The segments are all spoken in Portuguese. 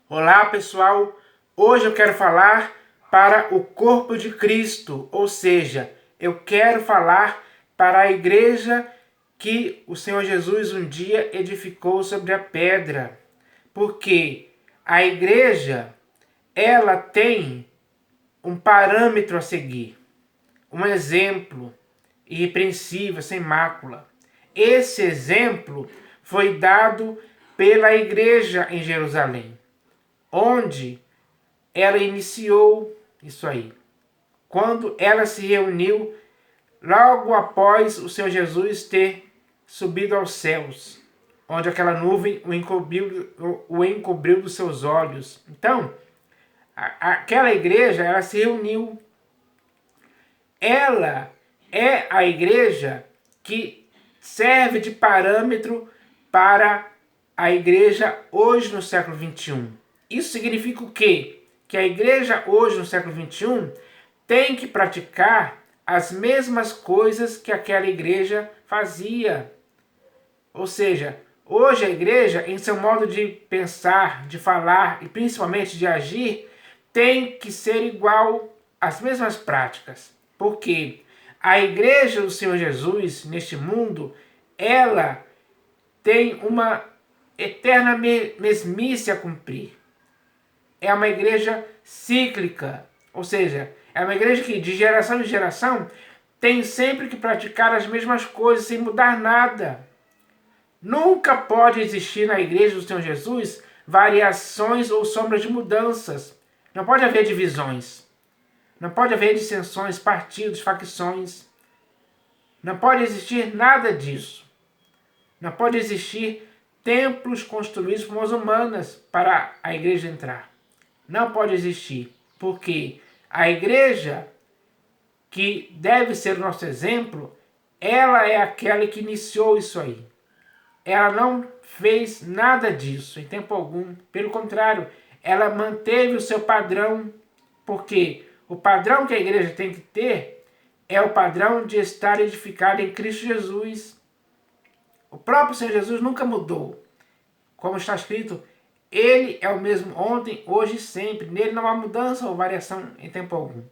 Olá pessoal, hoje eu quero falar para o corpo de Cristo, ou seja, eu quero falar para a igreja que o Senhor Jesus um dia edificou sobre a pedra, porque a igreja ela tem um parâmetro a seguir, um exemplo irrepreensível, sem mácula. Esse exemplo foi dado pela igreja em Jerusalém, onde ela iniciou isso aí. Quando ela se reuniu logo após o Senhor Jesus ter subido aos céus, onde aquela nuvem o encobriu dos seus olhos. Então, aquela igreja, ela se reuniu. Ela é a igreja que serve de parâmetro para a igreja hoje no século XXI. Isso significa o quê? Que a igreja hoje no século XXI tem que praticar as mesmas coisas que aquela igreja fazia. Ou seja, hoje a igreja, em seu modo de pensar, de falar e principalmente de agir, tem que ser igual às mesmas práticas. Porque a igreja do Senhor Jesus neste mundo, ela tem uma eterna mesmice a cumprir. É uma igreja cíclica, ou seja, é uma igreja que de geração em geração tem sempre que praticar as mesmas coisas sem mudar nada. Nunca pode existir na igreja do Senhor Jesus variações ou sombras de mudanças. Não pode haver divisões. Não pode haver dissensões, partidos, facções. Não pode existir nada disso. Não pode existir templos construídos por mãos humanas para a igreja entrar. Não pode existir, porque a igreja que deve ser o nosso exemplo, ela é aquela que iniciou isso aí. Ela não fez nada disso em tempo algum. Pelo contrário, ela manteve o seu padrão, porque o padrão que a igreja tem que ter é o padrão de estar edificada em Cristo Jesus. O próprio Senhor Jesus nunca mudou. Como está escrito, Ele é o mesmo ontem, hoje e sempre. Nele não há mudança ou variação em tempo algum.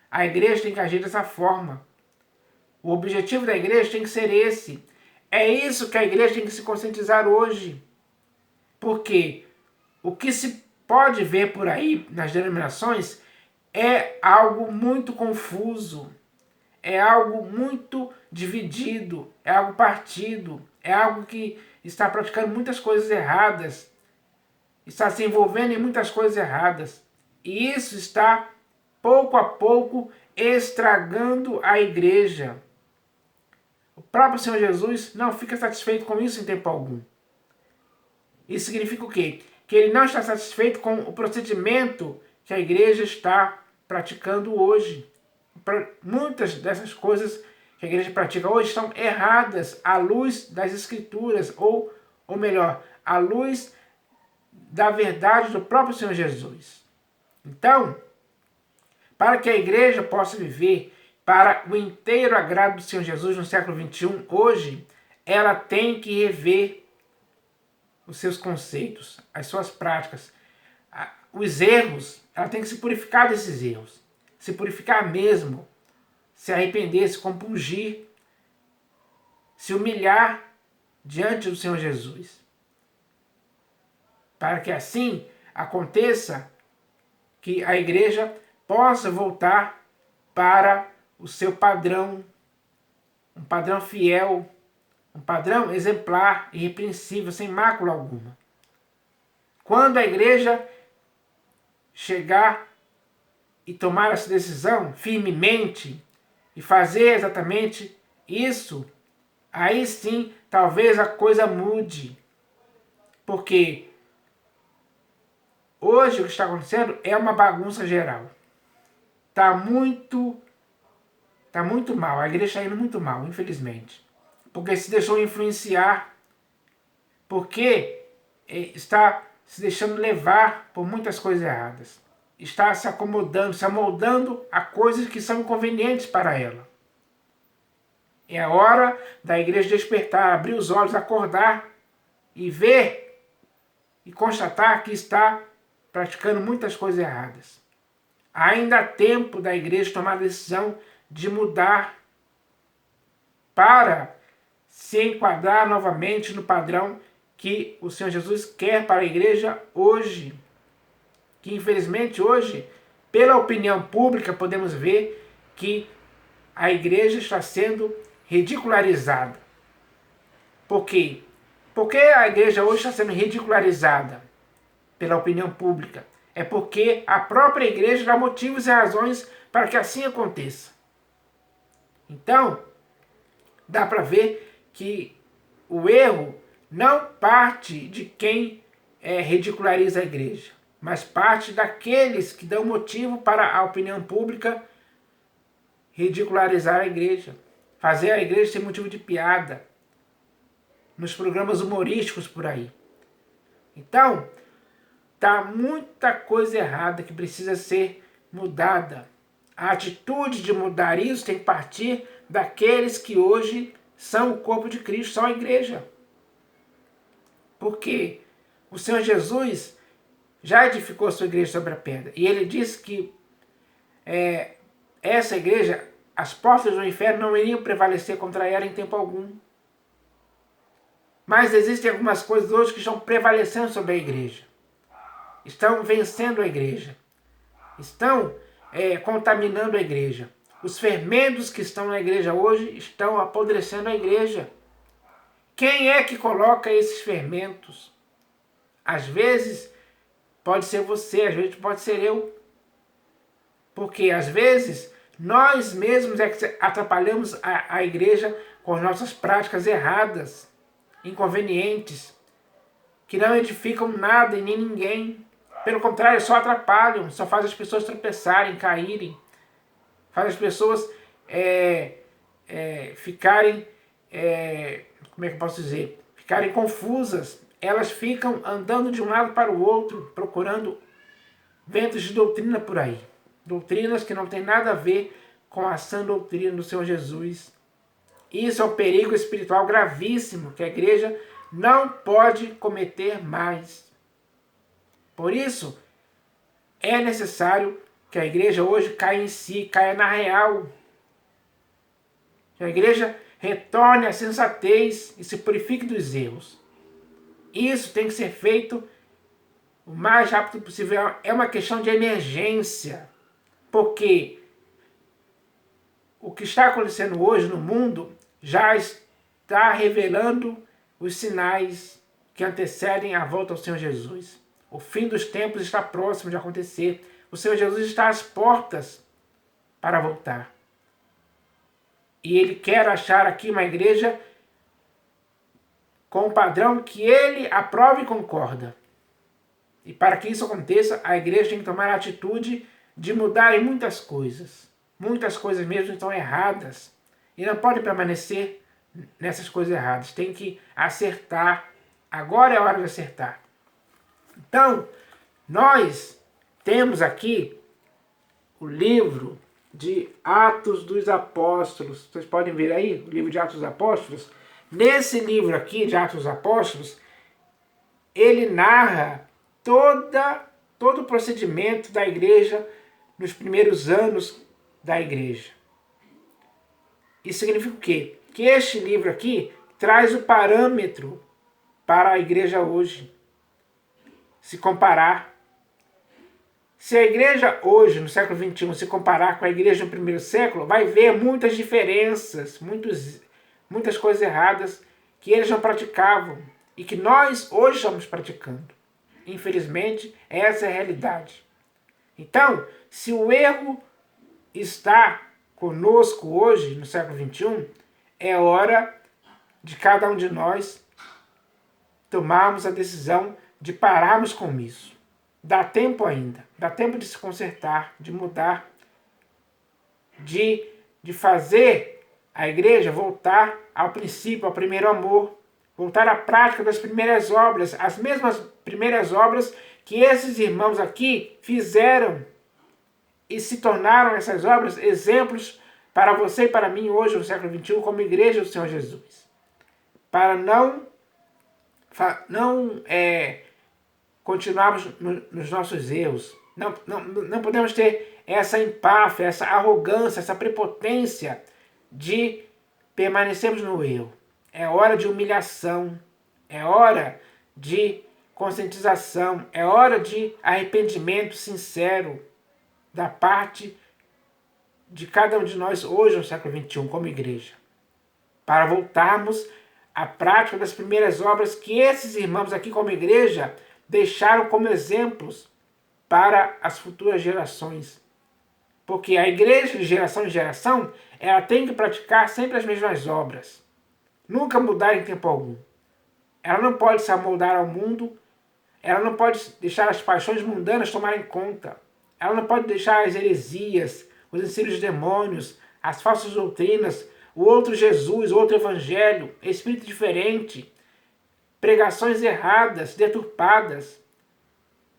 A igreja tem que agir dessa forma. O objetivo da igreja tem que ser esse. É isso que a igreja tem que se conscientizar hoje. Porque o que se pode ver por aí nas denominações é algo muito confuso, é algo muito dividido, é algo partido, é algo que está praticando muitas coisas erradas, está se envolvendo em muitas coisas erradas. E isso está, pouco a pouco, estragando a igreja. O próprio Senhor Jesus não fica satisfeito com isso em tempo algum. Isso significa o quê? Que ele não está satisfeito com o procedimento que a igreja está praticando hoje. Muitas dessas coisas que a igreja pratica hoje estão erradas à luz das Escrituras, ou melhor, à luz da verdade do próprio Senhor Jesus. Então, para que a igreja possa viver para o inteiro agrado do Senhor Jesus no século XXI, hoje, ela tem que rever os seus conceitos, as suas práticas, os erros. Ela tem que se purificar desses erros, se purificar mesmo, se arrepender, se compungir, se humilhar diante do Senhor Jesus, para que assim aconteça que a igreja possa voltar para o seu padrão, um padrão fiel, um padrão exemplar, irrepreensível, sem mácula alguma. Quando a igreja chegar e tomar essa decisão firmemente e fazer exatamente isso, aí sim talvez a coisa mude. Porque hoje o que está acontecendo é uma bagunça geral. Está muito mal, a igreja está indo muito mal, infelizmente. Porque se deixou influenciar, porque está se deixando levar por muitas coisas erradas. Está se acomodando, se amoldando a coisas que são inconvenientes para ela. É a hora da igreja despertar, abrir os olhos, acordar e ver e constatar que está praticando muitas coisas erradas. Ainda há tempo da igreja tomar a decisão de mudar para se enquadrar novamente no padrão que o Senhor Jesus quer para a igreja hoje. Que infelizmente hoje, pela opinião pública, podemos ver que a igreja está sendo ridicularizada. Por quê? Por que a igreja hoje está sendo ridicularizada pela opinião pública? É porque a própria igreja dá motivos e razões para que assim aconteça. Então, dá para ver que o erro não parte de quem ridiculariza a igreja, mas parte daqueles que dão motivo para a opinião pública ridicularizar a igreja, fazer a igreja ser motivo de piada nos programas humorísticos por aí. Então, tá muita coisa errada que precisa ser mudada. A atitude de mudar isso tem que partir daqueles que hoje são o corpo de Cristo, são a igreja. Porque o Senhor Jesus já edificou a sua igreja sobre a pedra. E ele disse que essa igreja, as portas do inferno não iriam prevalecer contra ela em tempo algum. Mas existem algumas coisas hoje que estão prevalecendo sobre a igreja. Estão vencendo a igreja. Estão contaminando a igreja. Os fermentos que estão na igreja hoje estão apodrecendo a igreja. Quem é que coloca esses fermentos? Às vezes pode ser você, às vezes pode ser eu. Porque às vezes nós mesmos é que atrapalhamos a igreja com as nossas práticas erradas, inconvenientes, que não edificam nada e nem ninguém. Pelo contrário, só atrapalham, só faz as pessoas tropeçarem, caírem. Faz as pessoas ficarem, como é que eu posso dizer? Ficarem confusas. Elas ficam andando de um lado para o outro, procurando ventos de doutrina por aí. Doutrinas que não tem nada a ver com a sã doutrina do Senhor Jesus. Isso é um perigo espiritual gravíssimo que a igreja não pode cometer mais. Por isso, é necessário que a igreja hoje caia em si, caia na real. Que a igreja retorne à sensatez e se purifique dos erros. Isso tem que ser feito o mais rápido possível. É uma questão de emergência. Porque o que está acontecendo hoje no mundo já está revelando os sinais que antecedem a volta ao Senhor Jesus. O fim dos tempos está próximo de acontecer. O Senhor Jesus está às portas para voltar. E Ele quer achar aqui uma igreja com um padrão que Ele aprova e concorda. E para que isso aconteça, a igreja tem que tomar a atitude de mudar em muitas coisas. Muitas coisas mesmo estão erradas. E não pode permanecer nessas coisas erradas. Tem que acertar. Agora é a hora de acertar. Então, nós temos aqui o livro de Atos dos Apóstolos. Vocês podem ver aí o livro de Atos dos Apóstolos. Nesse livro aqui de Atos dos Apóstolos, ele narra todo o procedimento da igreja nos primeiros anos da igreja. Isso significa o quê? Que este livro aqui traz o parâmetro para a igreja hoje. Se comparar. Se a igreja hoje, no século XXI, se comparar com a igreja no primeiro século, vai ver muitas diferenças, muitas coisas erradas que eles não praticavam e que nós hoje estamos praticando. Infelizmente, essa é a realidade. Então, se o erro está conosco hoje, no século XXI, é hora de cada um de nós tomarmos a decisão de pararmos com isso. Dá tempo ainda. Dá tempo de se consertar, de mudar, de fazer a igreja voltar ao princípio, ao primeiro amor, voltar à prática das primeiras obras, as mesmas primeiras obras que esses irmãos aqui fizeram e se tornaram essas obras exemplos para você e para mim hoje, no século XXI, como igreja do Senhor Jesus. Para não continuarmos nos nossos erros. Não podemos ter essa empáfia, essa arrogância, essa prepotência de permanecermos no erro. É hora de humilhação, é hora de conscientização, é hora de arrependimento sincero da parte de cada um de nós hoje no século XXI como igreja, para voltarmos à prática das primeiras obras que esses irmãos aqui como igreja deixaram como exemplos para as futuras gerações. Porque a igreja de geração em geração, ela tem que praticar sempre as mesmas obras. Nunca mudar em tempo algum. Ela não pode se amoldar ao mundo, ela não pode deixar as paixões mundanas tomarem conta. Ela não pode deixar as heresias, os ensinos de demônios, as falsas doutrinas, o outro Jesus, o outro evangelho, espírito diferente, pregações erradas, deturpadas.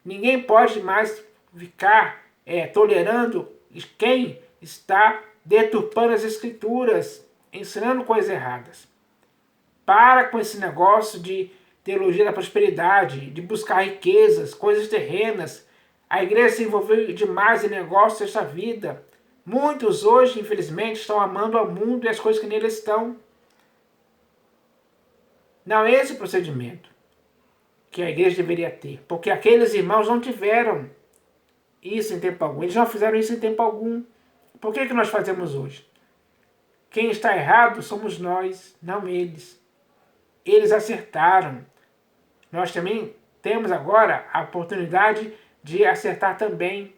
Ninguém pode mais ficar tolerando quem está deturpando as escrituras, ensinando coisas erradas. Para com esse negócio de teologia da prosperidade, de buscar riquezas, coisas terrenas. A igreja se envolveu demais em negócios desta vida. Muitos hoje, infelizmente, estão amando ao mundo e as coisas que nele estão. Não é esse o procedimento que a igreja deveria ter, porque aqueles irmãos não tiveram isso em tempo algum. Eles não fizeram isso em tempo algum. Por que nós fazemos hoje? Quem está errado somos nós, não eles. Eles acertaram. Nós também temos agora a oportunidade de acertar também,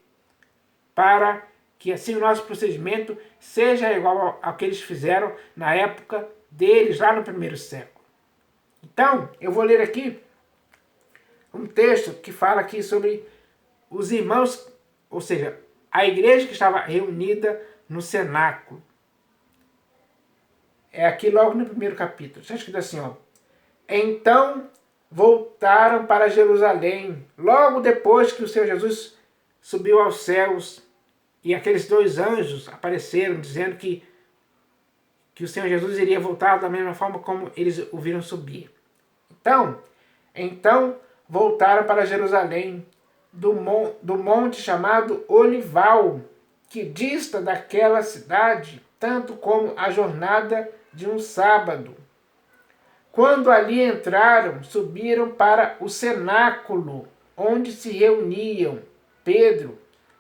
para que assim o nosso procedimento seja igual ao que eles fizeram na época deles, lá no primeiro século. Então, eu vou ler aqui um texto que fala aqui sobre os irmãos, ou seja, a igreja que estava reunida no cenáculo. É aqui logo no primeiro capítulo. Está escrito assim, ó. Então voltaram para Jerusalém, logo depois que o Senhor Jesus subiu aos céus, e aqueles dois anjos apareceram dizendo que o Senhor Jesus iria voltar da mesma forma como eles o viram subir. Então voltaram para Jerusalém, do monte chamado Olival, que dista daquela cidade, tanto como a jornada de um sábado. Quando ali entraram, subiram para o cenáculo, onde se reuniam Pedro,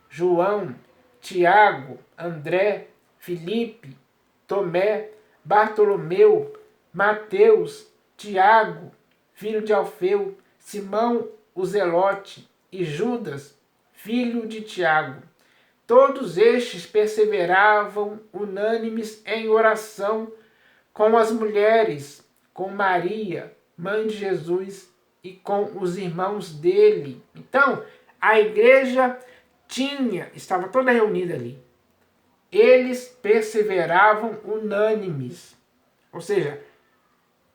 João, Tiago, André, Filipe, Tomé, Bartolomeu, Mateus, Tiago, filho de Alfeu, Simão o Zelote e Judas, filho de Tiago. Todos estes perseveravam unânimes em oração com as mulheres, com Maria, mãe de Jesus, e com os irmãos dele. Então, a igreja estava toda reunida ali. Eles perseveravam unânimes. Ou seja,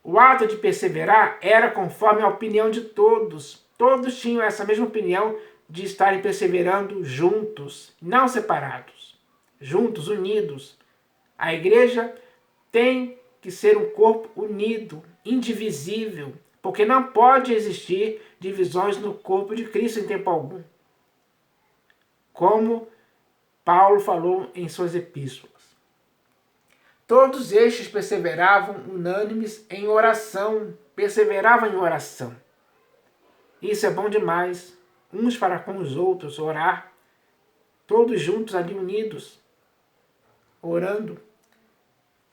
o ato de perseverar era conforme a opinião de todos. Todos tinham essa mesma opinião de estarem perseverando juntos, não separados. Juntos, unidos. A igreja tem que ser um corpo unido, indivisível, porque não pode existir divisões no corpo de Cristo em tempo algum. Como Paulo falou em suas epístolas. Todos estes perseveravam unânimes em oração, perseveravam em oração. Isso é bom demais, uns para com os outros, orar, todos juntos ali unidos, orando.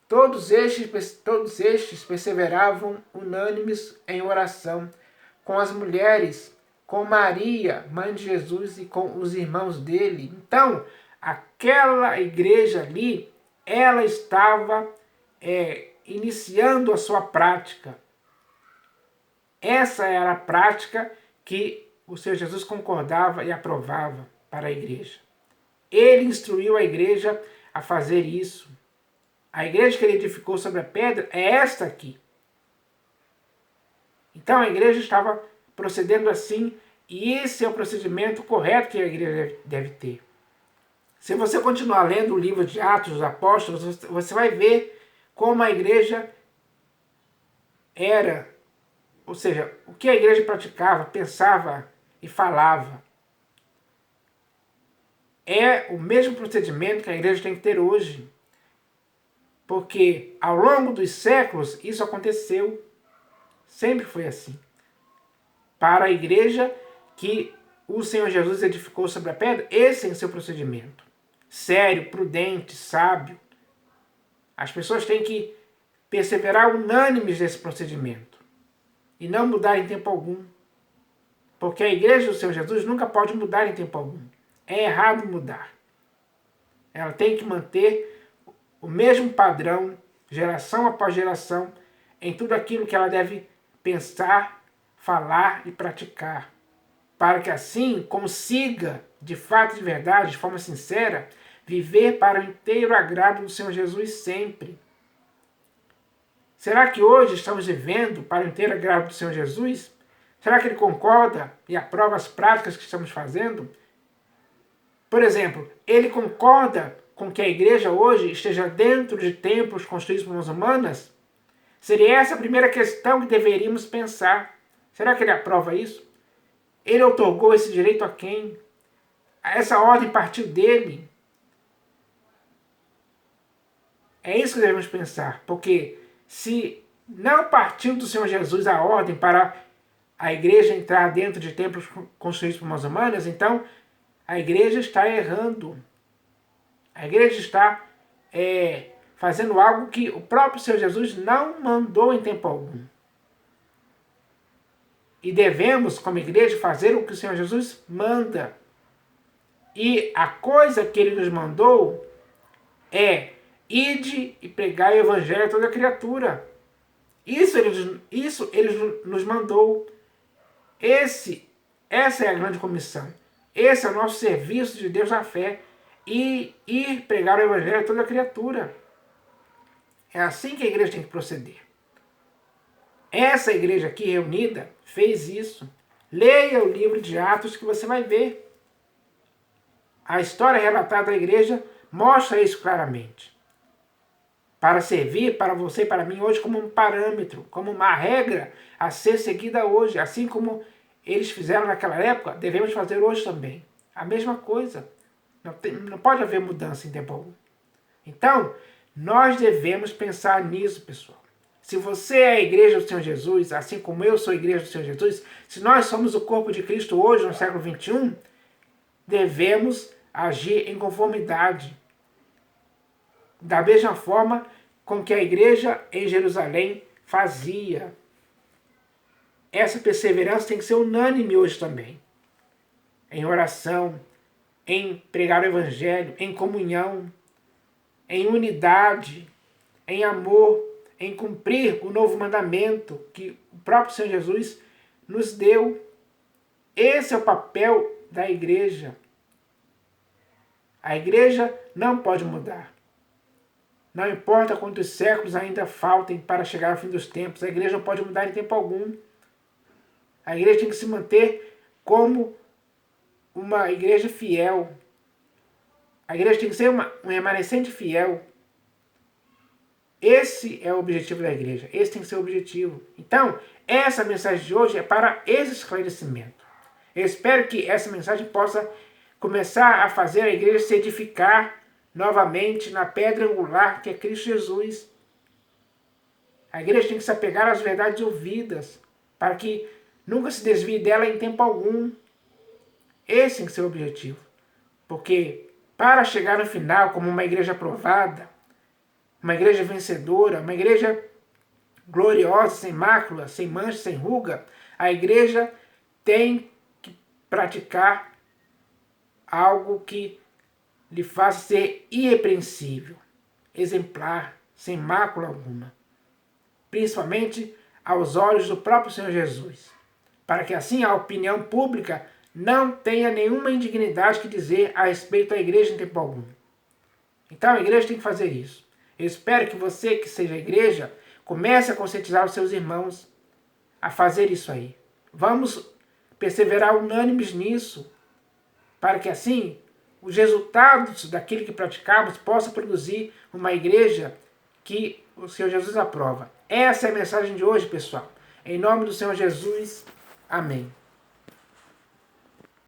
Todos estes perseveravam unânimes em oração, com as mulheres, com Maria, mãe de Jesus, e com os irmãos dele. Então, aquela igreja ali, ela estava iniciando a sua prática. Essa era a prática que o Senhor Jesus concordava e aprovava para a igreja. Ele instruiu a igreja a fazer isso. A igreja que ele edificou sobre a pedra é esta aqui. Então a igreja estava procedendo assim, e esse é o procedimento correto que a igreja deve ter. Se você continuar lendo o livro de Atos dos Apóstolos, você vai ver como a igreja era, ou seja, o que a igreja praticava, pensava e falava. É o mesmo procedimento que a igreja tem que ter hoje. Porque ao longo dos séculos isso aconteceu. Sempre foi assim. Para a igreja que o Senhor Jesus edificou sobre a pedra, esse é o seu procedimento. Sério, prudente, sábio. As pessoas têm que perseverar unânimes nesse procedimento. E não mudar em tempo algum. Porque a igreja do Senhor Jesus nunca pode mudar em tempo algum. É errado mudar. Ela tem que manter o mesmo padrão, geração após geração, em tudo aquilo que ela deve pensar, falar e praticar. Para que assim consiga, de fato e de verdade, de forma sincera, viver para o inteiro agrado do Senhor Jesus sempre. Será que hoje estamos vivendo para o inteiro agrado do Senhor Jesus? Será que Ele concorda e aprova as práticas que estamos fazendo? Por exemplo, Ele concorda com que a igreja hoje esteja dentro de templos construídos por mãos humanas? Seria essa a primeira questão que deveríamos pensar. Será que Ele aprova isso? Ele outorgou esse direito a quem? Essa ordem partiu dele? É isso que devemos pensar, porque se não partiu do Senhor Jesus a ordem para a igreja entrar dentro de templos construídos por mãos humanas, então a igreja está errando. A igreja está fazendo algo que o próprio Senhor Jesus não mandou em tempo algum. E devemos, como igreja, fazer o que o Senhor Jesus manda. E a coisa que Ele nos mandou é: ide e pregai o evangelho a toda criatura. Isso ele nos mandou. Essa é a grande comissão. Esse é o nosso serviço de Deus na fé. E ir pregar o evangelho a toda criatura. É assim que a igreja tem que proceder. Essa igreja aqui reunida fez isso. Leia o livro de Atos que você vai ver. A história relatada da igreja mostra isso claramente. Para servir para você e para mim hoje como um parâmetro, como uma regra a ser seguida hoje. Assim como eles fizeram naquela época, devemos fazer hoje também. A mesma coisa. Não pode haver mudança em tempo algum. Então, nós devemos pensar nisso, pessoal. Se você é a igreja do Senhor Jesus, assim como eu sou a igreja do Senhor Jesus, se nós somos o corpo de Cristo hoje, no século XXI, devemos agir em conformidade. Da mesma forma com que a igreja em Jerusalém fazia. Essa perseverança tem que ser unânime hoje também. Em oração, em pregar o evangelho, em comunhão, em unidade, em amor, em cumprir o novo mandamento que o próprio Senhor Jesus nos deu. Esse é o papel da igreja. A igreja não pode mudar. Não importa quantos séculos ainda faltem para chegar ao fim dos tempos, a igreja não pode mudar em tempo algum. A igreja tem que se manter como uma igreja fiel. A igreja tem que ser um remanescente fiel. Esse é o objetivo da igreja. Esse tem que ser o objetivo. Então, essa mensagem de hoje é para esse esclarecimento. Eu espero que essa mensagem possa começar a fazer a igreja se edificar novamente na pedra angular que é Cristo Jesus. A igreja tem que se apegar às verdades ouvidas para que nunca se desvie dela em tempo algum. Esse tem que ser o objetivo. Porque para chegar no final como uma igreja aprovada, uma igreja vencedora, uma igreja gloriosa, sem mácula, sem mancha, sem ruga, a igreja tem que praticar algo que lhe faça ser irrepreensível, exemplar, sem mácula alguma. Principalmente aos olhos do próprio Senhor Jesus. Para que assim a opinião pública não tenha nenhuma indignidade que dizer a respeito da igreja em tempo algum. Então a igreja tem que fazer isso. Eu espero que você, que seja a igreja, comece a conscientizar os seus irmãos a fazer isso aí. Vamos perseverar unânimes nisso, para que assim os resultados daquilo que praticamos possam produzir uma igreja que o Senhor Jesus aprova. Essa é a mensagem de hoje, pessoal. Em nome do Senhor Jesus, amém.